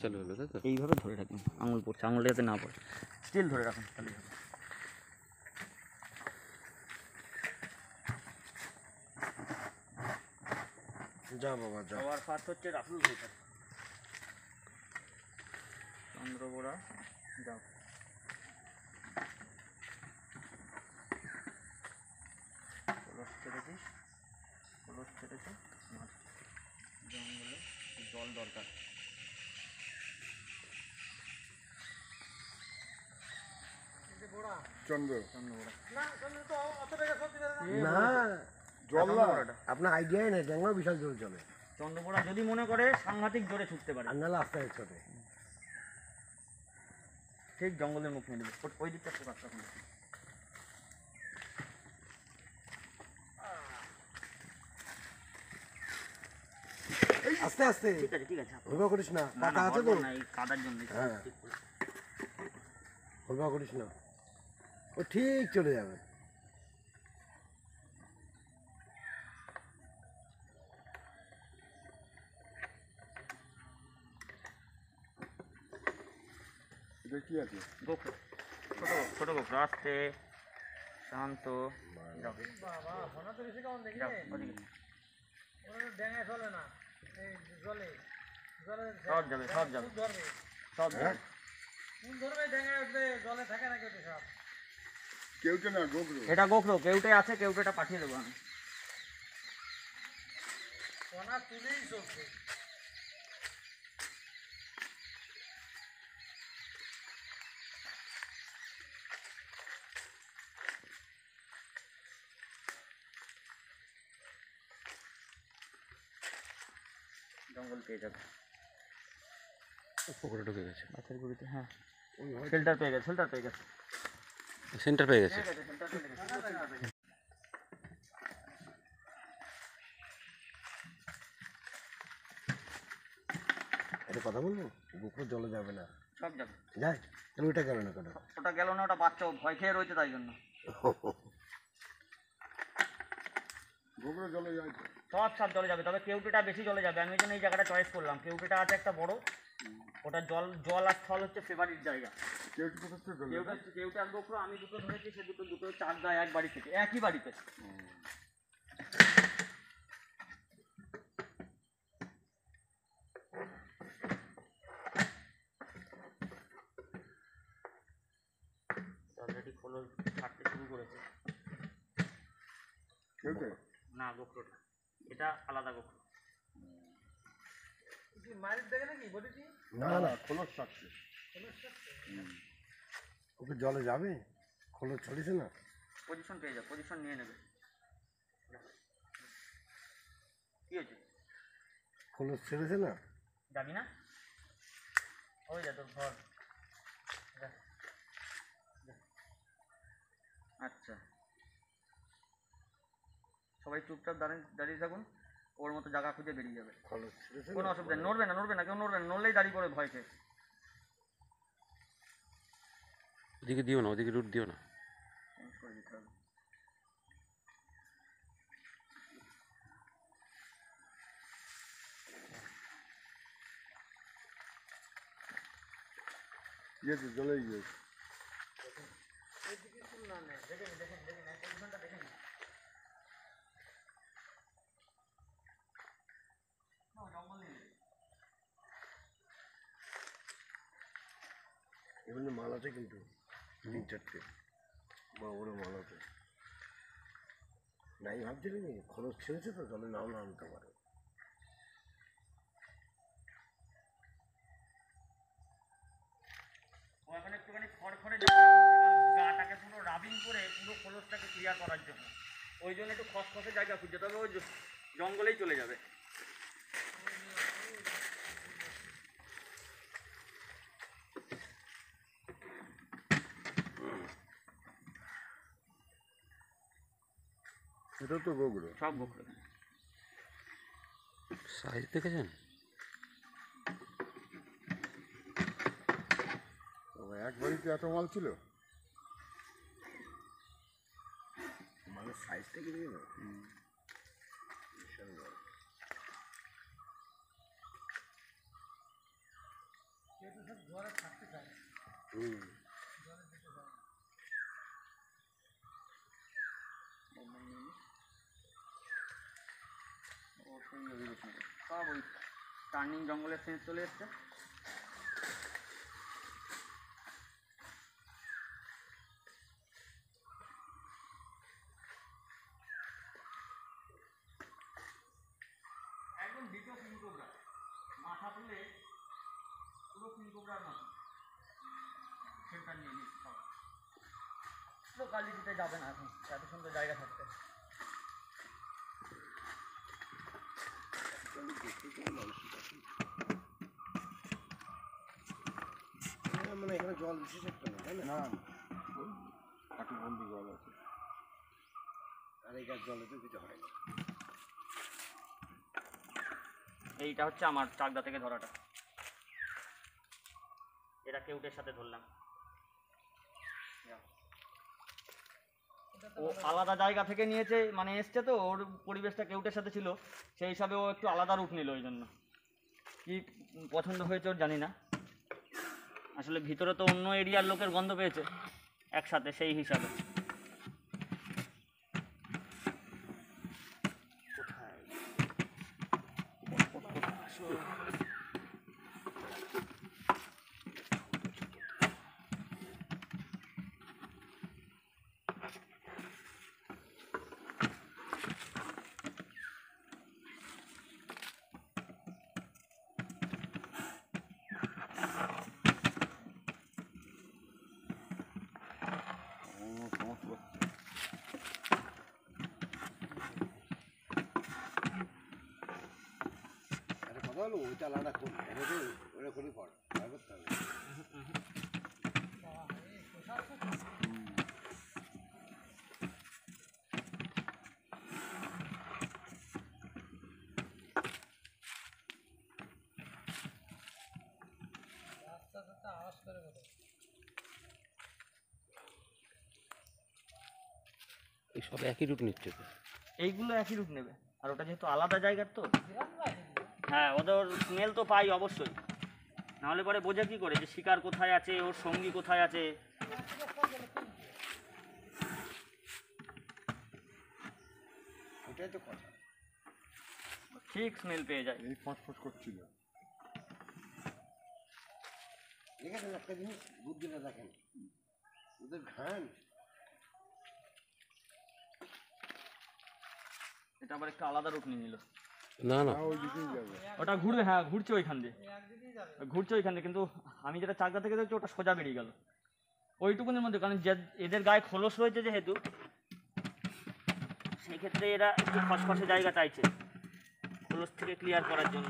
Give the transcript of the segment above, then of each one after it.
চালু হলো, তাই তো? এইভাবে ধরে রাখুন, আঙুল পড়ছে, আঙুলটা যাতে না পড়ে, স্টিল ধরে রাখুন তাহলে হবে। যা বাবা যা। সবার ফার্স্ট হচ্ছে রাহুল ভূষণ, চন্দ্রবোড়া যাও। কলস ছেড়েছিস, কলস ছেড়েছে, জঙ্গলে জল দরকার। চন্দ্রবোড়া না জল না, আপনার আইডিয়াই নেই, জঙ্গল বিশাল জোরে চলে। চন্দ্রবোড়া যদি মনে করে সাংঘাতিক জোরে ছুটতে পারে, আর নাহলে আস্তে আস্তে ছোটে। ঠিক জঙ্গলের মুখ নিয়ে দেবে, ওই দিকটা ফোকাস রাখুন। আস্তে আস্তে, ঠিক আছে ঠিক আছে, হলবা করিস না, না পাতা না আছে তো, না, এই কাদার জন্য। হ্যাঁ হলবা করিস না, ও ঠিক চলে যাবে। এটা কি আছে? গোখরো, ছোট গোখরো, আস্তে শান্ত। যাও যাও ওদিকে, সব যাবে সব যাবে সব যাবে। কেউটা না গোগরো, এটা গোখরো, কেউটে আছে, কেউটেটা পাঠিয়ে দেবো আমি। জঙ্গল পেয়ে যাবে, পুকুরে ঢুকে গেছে, মাছের গুড়িতে। হ্যাঁ শেল্টার পেয়ে গেছে, শেল্টার পেয়ে গেছে, সেন্টার পেয়ে গেছে। শেল্টার পেয়ে গেছে। একটা কথা বলবো, গোগরো জলে যাবে না, সব যাবে। যায় তাহলে ওইটা গেল না কেন? ওটা গেল না, ওটা বাচ্চা, ও ভয় খেয়ে রয়েছে তাই জন্য। গোগরো জলে যায়, সব সব জলে যাবে, তবে কেউটেটা বেশি জলে যাবে। আমি ওই জন্য এই জায়গাটা চয়েস করলাম। কেউটেটা আছে একটা বড়, ওটা জল জল আর স্থল হচ্ছে ফেভারিট জায়গা। কেউটা আর গোখরো আমি দুটো ধরেছি, সে দুটো চার গায়ে এক বাড়ি থেকে, একই বাড়িতে। অলরেডি খোলো ছাড়তে শুরু করেছে। না গোখরোটা, এটা আলাদা গোখরো। না না খোলস থাকছে, ওকে জলে যাবে, খোলস ছড়িয়েছে না। পজিশন পেয়ে যাবে, পজিশন নিয়ে নেবে। কি হয়েছে, খোলস ছেড়েছে না, যাবি না? ওই যা তোর ঘর। আচ্ছা সবাই চুপচাপ দাঁড়িয়ে থাকুন, ওর মতো জায়গা খুঁজে বেরিয়ে যাবে, খোলস ছেড়েছে কোনো অসুবিধা নেই। নড়বে না, নড়বে না, কেউ নড়বে না, নড়লেই দাঁড়িয়ে পড়ে ভয় খেয়ে। ওদিকে দিও না, ওদিকে রুট দিও না। চেঞ্জ করে দিতে হবে। গিয়েছে, জলে গিয়েছে। এখানে মাল আছে কিন্তু 3-4টে বড় বড় মাল আছে। নাই ভাবছিলি নি খরচ ছেড়েছে তো, জলে নাও না আনতে পারে। এখন একটুখানি খড়খড়ে গাটাকে পুরো রাবিং করে পুরো খোলসটাকে ক্লিয়ার করার জন্য, ওই জন্য একটু খসখসে জায়গা খুঁজছে, তবে ওই জঙ্গলেই চলে যাবে। এটা তো গোগরো, সব গোখরো। সাইজ দেখেছেন? এক বাড়িতে এত মাল ছিল, মালের সাইজটা কি দেখে না, বিশাল বড়। হুম সব ওই টার্নিং জঙ্গলের সেন্স চলে এসছে। একদম ডিটো কিংকোবরা, মাথা তুলে পুরো কিংকোবরার মতো সেন্টার নিয়ে নিচ্ছে সব। লোকালিটিতে যাবে না এখন, এত সুন্দর জায়গা থাকতে। মানে এখানে জল বিশেষ একটা না, তাই না? হাঁটু বন্ধু জল আছে। আর এই গাছ জলে তো কিছু হয় না। এইটা হচ্ছে আমার চাকদা থেকে ধরাটা, এটা কেউটের সাথে ধরলাম। ও আলাদা জায়গা থেকে নিয়েছে, মানে এসছে তো, ওর পরিবেশটা কেউটের সাথে ছিল, সেই হিসাবে ও একটু আলাদা রূপ নিল। ওই জন্য কি পছন্দ হয়েছে ওর জানি না, আসলে ভিতরে তো অন্য এরিয়ার লোকের গন্ধ পেয়েছে একসাথে, সেই হিসাবে। আরে কথা হলো ওইটা আলাদা করবো, ওটা করি পর আর করতে হবে। এই সব একই রূপ নিচ্ছে তো। এইগুলো একই রূপ নেবে, আর ওটা যেহেতু আলাদা জায়গার তো, হ্যাঁ ওদের স্মেল তো পাই অবশ্যই, নাহলে পরে বোঝা কী করে যে শিকার কোথায় আছে, ওর সঙ্গী কোথায় আছে। ওটাই তো কথা। ঠিক স্মেল পেয়ে যায়। এই ফসফস করছিল। দেখেছেন একটা জিনিস বুদ্ধিটা দেখেন, ওদের ঘ্রাণ এটা আবার একটু আলাদা রূপ নিয়ে নিল। না না, ওই দিকেই যাবে। ওটা ঘুরবে, হ্যাঁ ঘুরছে ওইখান দিয়ে, ঘুরছে ওইখান দিয়ে, কিন্তু আমি যেটা চাকদা থেকে দেখছি ওটা সোজা বেরিয়ে গেল ওইটুকুনের মধ্যে, কারণ যে এদের গায়ে খোলস রয়েছে যেহেতু, সেই ক্ষেত্রে এরা একটু খসখসে জায়গা চাইছে খোলস থেকে ক্লিয়ার করার জন্য।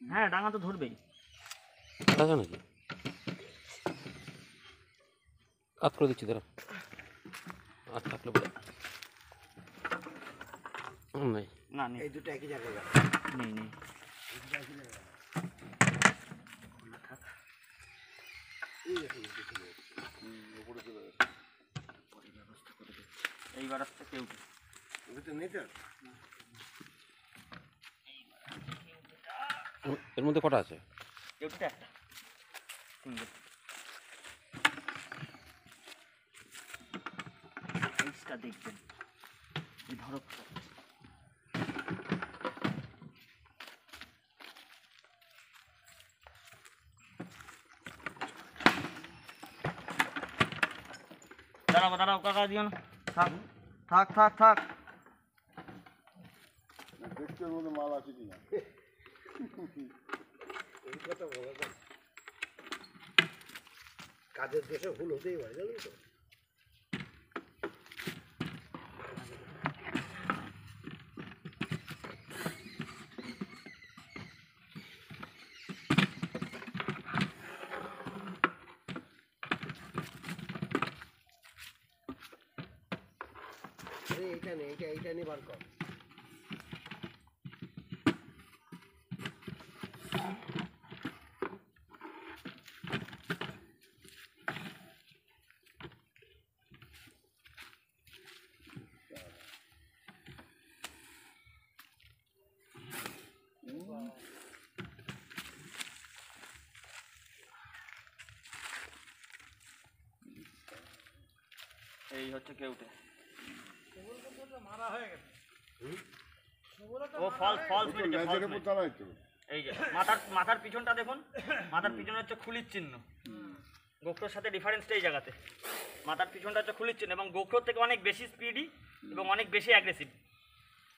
হ্যাঁ ডাঙা তো ধরবেই। আছে নাকি? কাজ করে দিচ্ছি তারা। আর থাকলে বলে নাই। না নেই এই দুটো একই জায়গায় যাবে। নেই নেই। এইবার আসছে কেউটে। ওটা নেই তো? এর মধ্যে কটা আছে? কেউটেটা একটা সিঙ্গেল। সাইজটা দেখবেন, এই ধরো দাঁড়াও দাঁড়াও, কাকা দিও না, থাক থাক থাক থাক। দেখতে ওর মধ্যে মাল আছে কিনা। এই কথা বলা যায়। কাজের দেশে ভুল হতেই পারে, জানো তো? এইটা নেই, এইটা নিয়ে বার কর। এই হচ্ছে কেউটে। ও ফলস ফলস মেরেছে, লেজের ফলস উপর মেরেছে। দাঁড়ায় তো। এই যে মাথার পিছনটা দেখুন, মাথার পিছনে হচ্ছে খুলির চিহ্ন। গোখরোর সাথে ডিফারেন্সটা এই জায়গাতে, মাথার পিছনটা হচ্ছে খুলির চিহ্ন এবং গোখরোর থেকে অনেক বেশি স্পিডি এবং অনেক বেশি অ্যাগ্রেসিভ।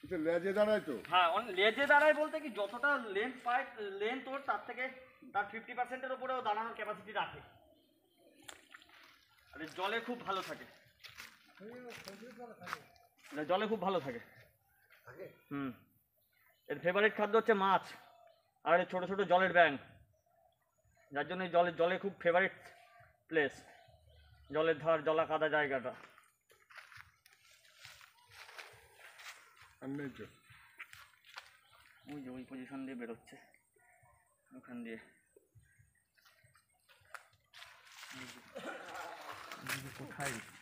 এটা লেজে দাঁড়ায় তো। হ্যাঁ লেজে দাঁড়ায় বলতে কি, যতটা লেন্থ পায় লেন্থ ওর তার থেকে তার 50%-এর উপরেও দাঁড়ানোর ক্যাপাসিটি রাখে। আর জলে খুব ভালো থাকে, জলে খুব ভালো থাকে। এর ফেভারিট খাদ্য হচ্ছে মাছ আর এই ছোটো ছোটো জলের ব্যাঙ, যার জন্য জলে খুব ফেভারিট প্লেস, জলের ধার জলা কাদা জায়গাটা। আর নেই তো। ওই যে ওই পজিশন দিয়ে বেরোচ্ছে, ওখান দিয়ে। কোথায় দিচ্ছে?